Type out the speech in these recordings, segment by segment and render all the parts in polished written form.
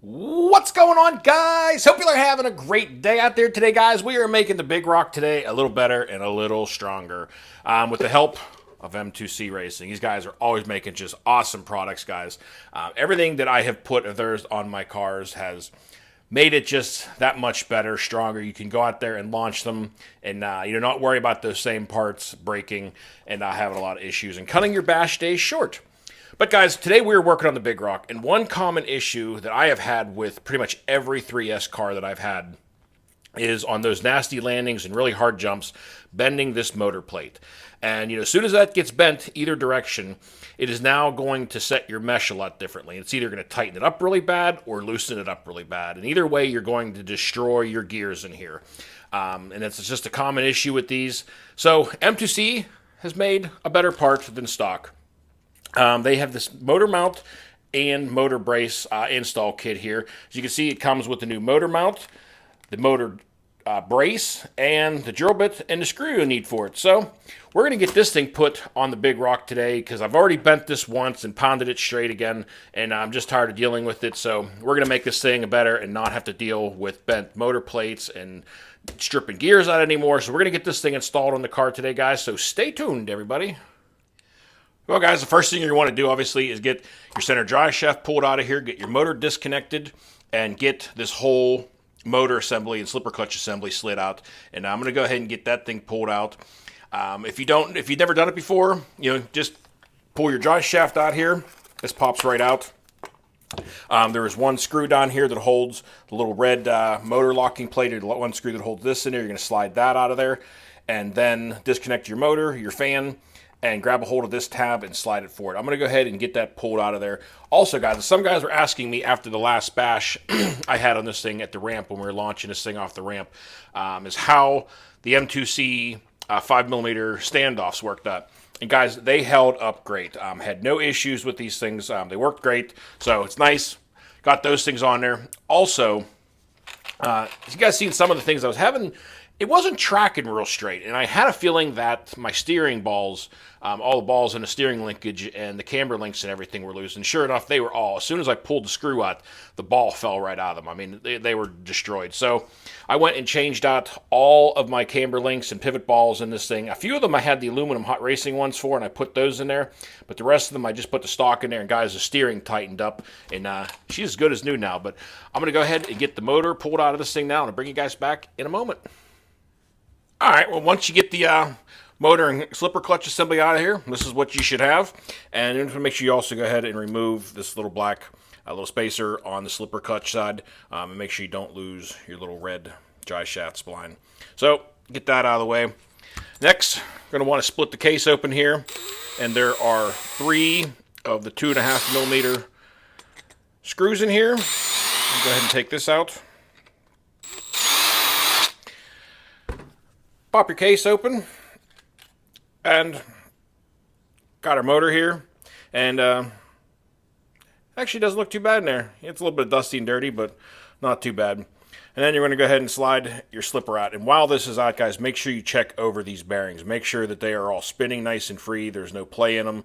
What's going on, guys? Hope you are having a great day out there today, guys. We are making the Big Rock today a little better and a little stronger with the help of M2C Racing. These guys are always making just awesome products, guys. Everything that I have put of theirs on my cars has made it just that much better, stronger. You can go out there and launch them and not worry about those same parts breaking and having a lot of issues and cutting your bash days short. But guys, today we're working on the Big Rock, and one common issue that I have had with pretty much every 3S car that I've had is on those nasty landings and really hard jumps, bending this motor plate. And as soon as that gets bent either direction, it is now going to set your mesh a lot differently. It's either going to tighten it up really bad or loosen it up really bad. And either way, you're going to destroy your gears in here. And it's just a common issue with these. So M2C has made a better part than stock. They have this motor mount and motor brace install kit here. As you can see, it comes with the new motor mount, the motor brace, and the drill bit and the screw you need for it. So we're going to get this thing put on the Big Rock today because I've already bent this once and pounded it straight again, and I'm just tired of dealing with it. So we're going to make this thing better and not have to deal with bent motor plates and stripping gears out anymore. So we're going to get this thing installed on the car today, guys. So stay tuned, everybody. Well, guys, the first thing you want to do, obviously, is get your center drive shaft pulled out of here, get your motor disconnected, and get this whole motor assembly and slipper clutch assembly slid out. And I'm going to go ahead and get that thing pulled out. If you've never done it before, just pull your drive shaft out here. This pops right out. There is one screw down here that holds the little red motor locking plate, or one screw that holds this in there. You're going to slide that out of there, and then disconnect your motor, your fan, and grab a hold of this tab and slide it forward. I'm going to go ahead and get that pulled out of there. Also, guys, some guys were asking me after the last bash I had on this thing at the ramp when we were launching this thing off the ramp, is how the M2C 5mm standoffs worked out. And guys, they held up great. Had no issues with these things. They worked great, so it's nice. Got those things on there. Also, as you guys seen some of the things I was having, it wasn't tracking real straight, and I had a feeling that my steering balls, all the balls in the steering linkage and the camber links and everything were loose, and sure enough, they were all. As soon as I pulled the screw out, the ball fell right out of them. I mean, they were destroyed. So I went and changed out all of my camber links and pivot balls in this thing. A few of them I had the aluminum hot racing ones for, and I put those in there, but the rest of them I just put the stock in there, and guys, the steering tightened up, and she's as good as new now. But I'm going to go ahead and get the motor pulled out of this thing now, and I'll bring you guys back in a moment. All right, well, once you get the motor and slipper clutch assembly out of here, this is what you should have. And you're going to make sure you also go ahead and remove this little black little spacer on the slipper clutch side, and make sure you don't lose your little red drive shaft spline. So get that out of the way. Next, you're going to want to split the case open here, and there are 3 of the 2.5mm screws in here. I'll go ahead and take this out. Pop your case open, and got our motor here, and actually doesn't look too bad in there. It's a little bit dusty and dirty, but not too bad. And then you're going to go ahead and slide your slipper out. And while this is out, guys, make sure you check over these bearings. Make sure that they are all spinning nice and free. There's no play in them.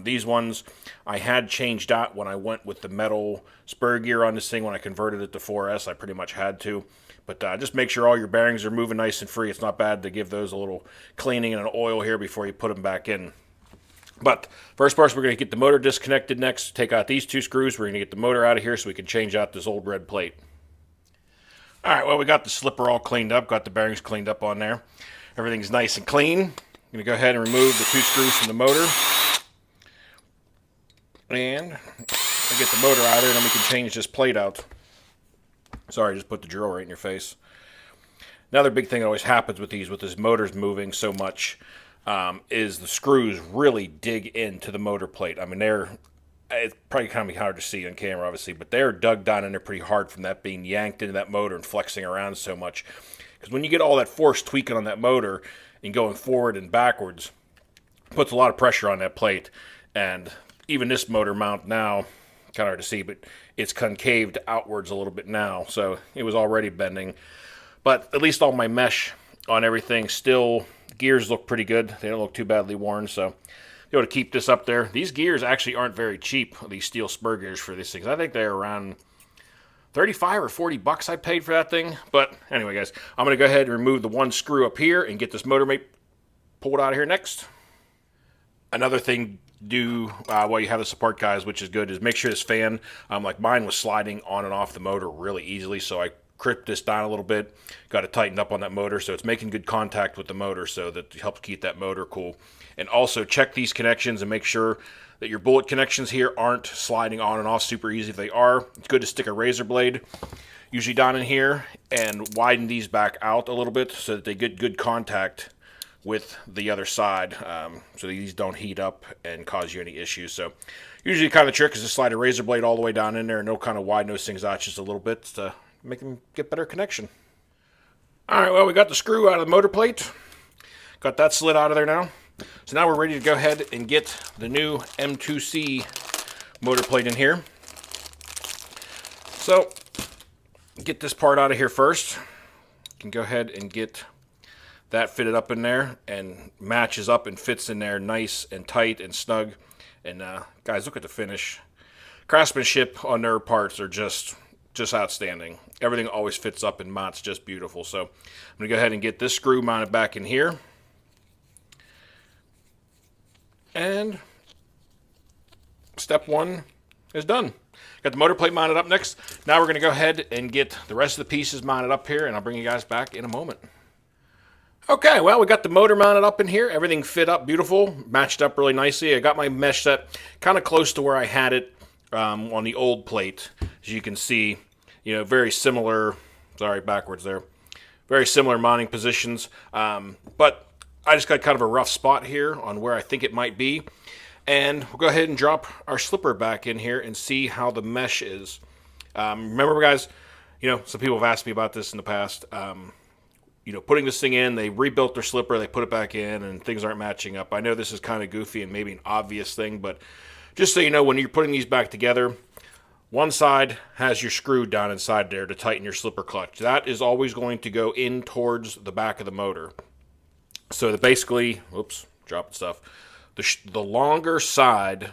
These ones I had changed out when I went with the metal spur gear on this thing. When I converted it to 4S, I pretty much had to. But just make sure all your bearings are moving nice and free. It's not bad to give those a little cleaning and an oil here before you put them back in. But first part, we're going to get the motor disconnected next. Take out these 2 screws. We're going to get the motor out of here so we can change out this old red plate. All right, well, we got the slipper all cleaned up. Got the bearings cleaned up on there. Everything's nice and clean. I'm going to go ahead and remove the 2 screws from the motor. And I'll get the motor out of there, and then we can change this plate out. Sorry, I just put the drill right in your face. Another big thing that always happens with these, with this motors moving so much, is the screws really dig into the motor plate. I mean, it's probably kind of hard to see on camera, obviously, but they're dug down in there pretty hard from that being yanked into that motor and flexing around so much. Because when you get all that force tweaking on that motor and going forward and backwards, it puts a lot of pressure on that plate. And even this motor mount now, kind of hard to see, but it's concaved outwards a little bit now, so it was already bending. But at least all my mesh on everything still, gears look pretty good. They don't look too badly worn, so be able to keep this up there. These gears actually aren't very cheap, these steel spur gears for these things. I think they're around 35 or 40 bucks I paid for that thing. But anyway, guys, I'm going to go ahead and remove the one screw up here and get this motor mate pulled out of here next. Another thing do while you have this apart, guys, which is good, is make sure this fan, like mine was sliding on and off the motor really easily, so I crimped this down a little bit, got it tightened up on that motor so it's making good contact with the motor, so that helps keep that motor cool. And also check these connections and make sure that your bullet connections here aren't sliding on and off super easy. If they are, it's good to stick a razor blade usually down in here and widen these back out a little bit so that they get good contact with the other side, so these don't heat up and cause you any issues. So usually kind of the trick is to slide a razor blade all the way down in there and they'll kind of widen those things out just a little bit to make them get better connection. Alright, well, we got the screw out of the motor plate. Got that slid out of there now. So now we're ready to go ahead and get the new M2C motor plate in here. So get this part out of here first. You can go ahead and get that fitted up in there and matches up and fits in there nice and tight and snug. And guys, look at the finish. Craftsmanship on their parts are just outstanding. Everything always fits up and mounts just beautiful. So I'm going to go ahead and get this screw mounted back in here. And step one is done. Got the motor plate mounted up next. Now we're going to go ahead and get the rest of the pieces mounted up here, and I'll bring you guys back in a moment. Okay, well, we got the motor mounted up in here. Everything fit up beautiful, matched up really nicely. I got my mesh set kind of close to where I had it on the old plate. As you can see, you know, very similar, sorry, backwards there. Very similar mounting positions, but I just got kind of a rough spot here on where I think it might be. And we'll go ahead and drop our slipper back in here and see how the mesh is. Remember, guys, you know, some people have asked me about this in the past. You know, putting this thing in, they rebuilt their slipper, they put it back in, and things aren't matching up. I know this is kind of goofy and maybe an obvious thing, but just so you know, when you're putting these back together, one side has your screw down inside there to tighten your slipper clutch. That is always going to go in towards the back of the motor. So that basically, oops, dropping stuff. The longer side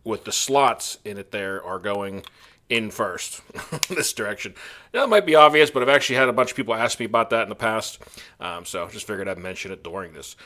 with the slots in it there are going in first, this direction. Now, it might be obvious, but I've actually had a bunch of people ask me about that in the past, so I just figured I'd mention it during this.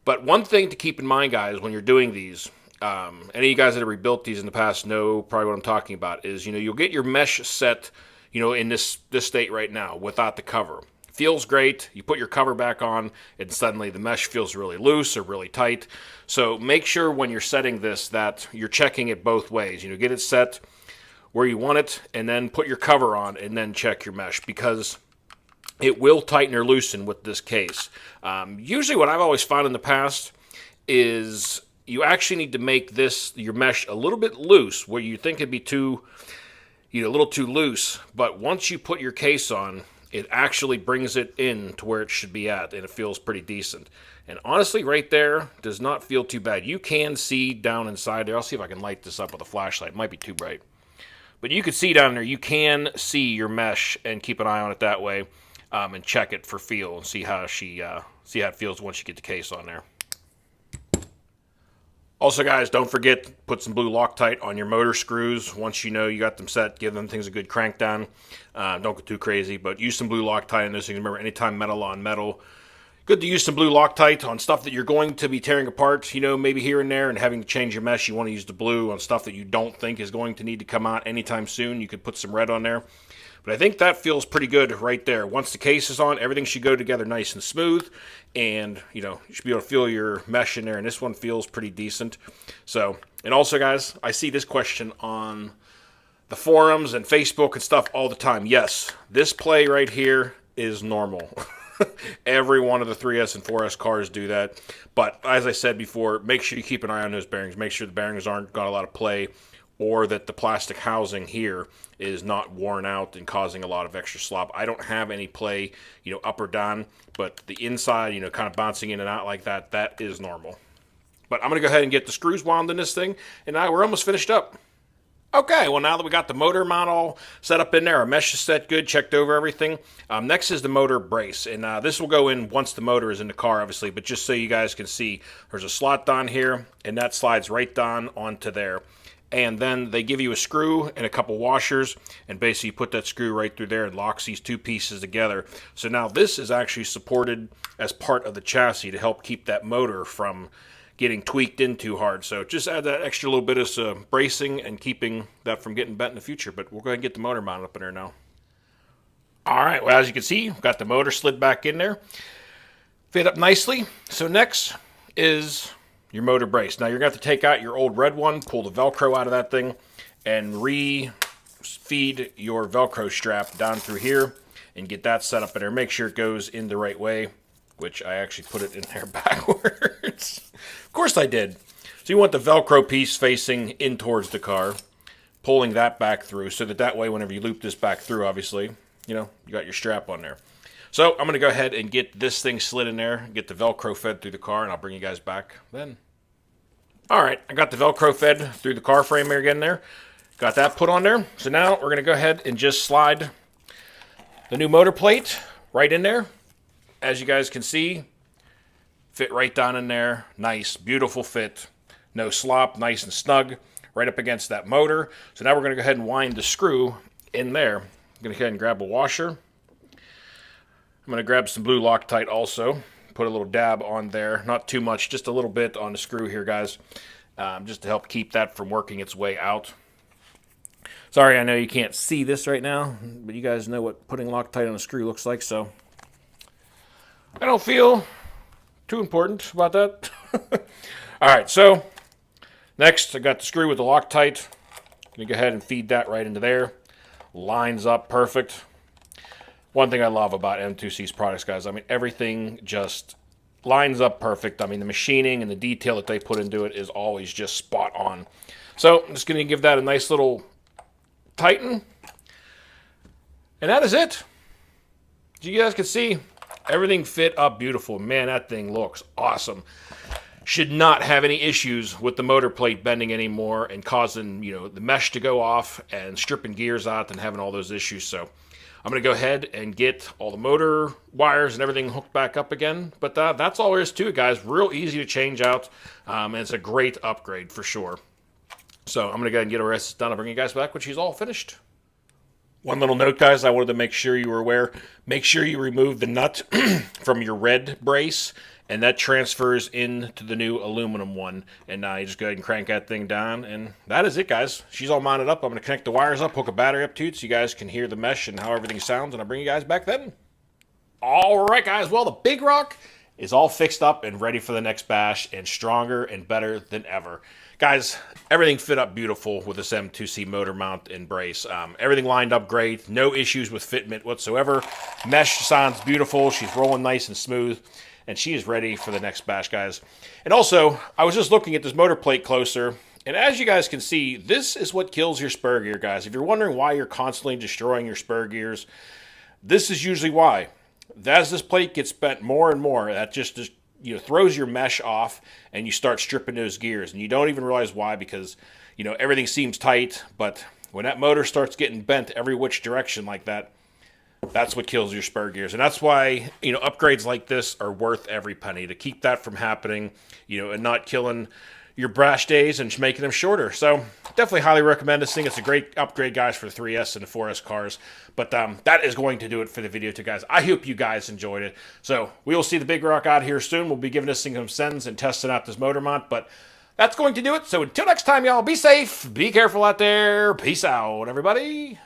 But one thing to keep in mind, guys, when you're doing these, any of you guys that have rebuilt these in the past know probably what I'm talking about, is, you know, you'll get your mesh set, you know, in this state right now without the cover. Feels great. You put your cover back on, and suddenly the mesh feels really loose or really tight. So make sure when you're setting this that you're checking it both ways. You know, get it set where you want it, and then put your cover on, and then check your mesh, because it will tighten or loosen with this case. Usually what I've always found in the past is you actually need to make your mesh a little bit loose, where you think it'd be a little too loose, but once you put your case on, it actually brings it in to where it should be at, and it feels pretty decent. And honestly, right there does not feel too bad. You can see down inside there. I'll see if I can light this up with a flashlight. It might be too bright. But you can see down there, you can see your mesh and keep an eye on it that way, and check it for feel and see how it feels once you get the case on there. Also, guys, don't forget, put some blue Loctite on your motor screws. Once you know you got them set, give them things a good crank down. Don't go too crazy, but use some blue Loctite on this thing. Remember, anytime metal on metal, good to use some blue Loctite on stuff that you're going to be tearing apart, you know, maybe here and there, and having to change your mesh, you want to use the blue on stuff that you don't think is going to need to come out anytime soon. You could put some red on there. But I think that feels pretty good right there. Once the case is on, everything should go together nice and smooth, and, you know, you should be able to feel your mesh in there, and this one feels pretty decent. So, and also, guys, I see this question on the forums and Facebook and stuff all the time. Yes, this play right here is normal. Every one of the 3S and 4S cars do that. But as I said before, make sure you keep an eye on those bearings. Make sure the bearings aren't got a lot of play, or that the plastic housing here is not worn out and causing a lot of extra slop. I don't have any play, you know, up or down, but the inside, you know, kind of bouncing in and out like that, that is normal. But I'm going to go ahead and get the screws wound in this thing, and now we're almost finished up. Okay, well, now that we got the motor mount all set up in there, our mesh is set good, checked over everything. Next is the motor brace, and this will go in once the motor is in the car, obviously, but just so you guys can see, there's a slot down here, and that slides right down onto there. And then they give you a screw and a couple washers, and basically you put that screw right through there and locks these two pieces together. So now this is actually supported as part of the chassis to help keep that motor from getting tweaked in too hard. So just add that extra little bit of bracing and keeping that from getting bent in the future. But we'll go ahead and get the motor mounted up in there now. All right, well, as you can see, we've got the motor slid back in there. Fit up nicely. So next is your motor brace. Now you're going to have to take out your old red one, pull the Velcro out of that thing, and re-feed your Velcro strap down through here and get that set up in there. Make sure it goes in the right way, which I actually put it in there backwards. Of course I did. So you want the Velcro piece facing in towards the car, pulling that back through so that way whenever you loop this back through, obviously, you got your strap on there. So I'm going to go ahead and get this thing slid in there, get the Velcro fed through the car, and I'll bring you guys back then. All right, I got the Velcro fed through the car frame here again there. Got that put on there. So now we're going to go ahead and just slide the new motor plate right in there. As you guys can see, fit right down in there. Nice, beautiful fit. No slop, nice and snug, right up against that motor. So now we're going to go ahead and wind the screw in there. I'm going to go ahead and grab a washer. I'm going to grab some blue Loctite also. Put a little dab on there. Not too much, just a little bit on the screw here, guys. Just to help keep that from working its way out. Sorry, I know you can't see this right now, but you guys know what putting Loctite on a screw looks like, so I don't feel too important about that. All right, so next I got the screw with the Loctite. I'm going to go ahead and feed that right into there. Lines up perfect. One thing I love about M2C's products, guys, I mean, everything just lines up perfect. I mean, the machining and the detail that they put into it is always just spot on. So I'm just going to give that a nice little tighten. And that is it. As you guys can see, everything fit up beautiful. Man, that thing looks awesome. Should not have any issues with the motor plate bending anymore and causing, the mesh to go off and stripping gears out and having all those issues. So I'm going to go ahead and get all the motor wires and everything hooked back up again. But that's all there is to it, guys. Real easy to change out. And it's a great upgrade for sure. So I'm going to go ahead and get the rest done. I'll bring you guys back when she's all finished. One little note, guys, I wanted to make sure you were aware. Make sure you remove the nut from your red brace, and that transfers into the new aluminum one. And now you just go ahead and crank that thing down, and that is it, guys. She's all mounted up. I'm going to connect the wires up, hook a battery up to it so you guys can hear the mesh and how everything sounds, and I'll bring you guys back then. All right, guys. Well, the Big Rock is all fixed up and ready for the next bash and stronger and better than ever. Guys, everything fit up beautiful with this M2C motor mount and brace. Everything lined up great. No issues with fitment whatsoever. Mesh sounds beautiful. She's rolling nice and smooth. And she is ready for the next bash, guys. And also, I was just looking at this motor plate closer. And as you guys can see, this is what kills your spur gear, guys. If you're wondering why you're constantly destroying your spur gears, this is usually why. As this plate gets bent more and more, that just throws your mesh off and you start stripping those gears. And you don't even realize why because, everything seems tight. But when that motor starts getting bent every which direction like that, that's what kills your spur gears. And that's why, upgrades like this are worth every penny to keep that from happening, and not killing your brash days and making them shorter. So definitely highly recommend this thing. It's a great upgrade, guys, for the 3S and the 4S cars. But that is going to do it for the video too, guys. I hope you guys enjoyed it. So we will see the Big Rock out here soon. We'll be giving this thing some sends and testing out this motor mount. But that's going to do it. So until next time, y'all, be safe. Be careful out there. Peace out, everybody.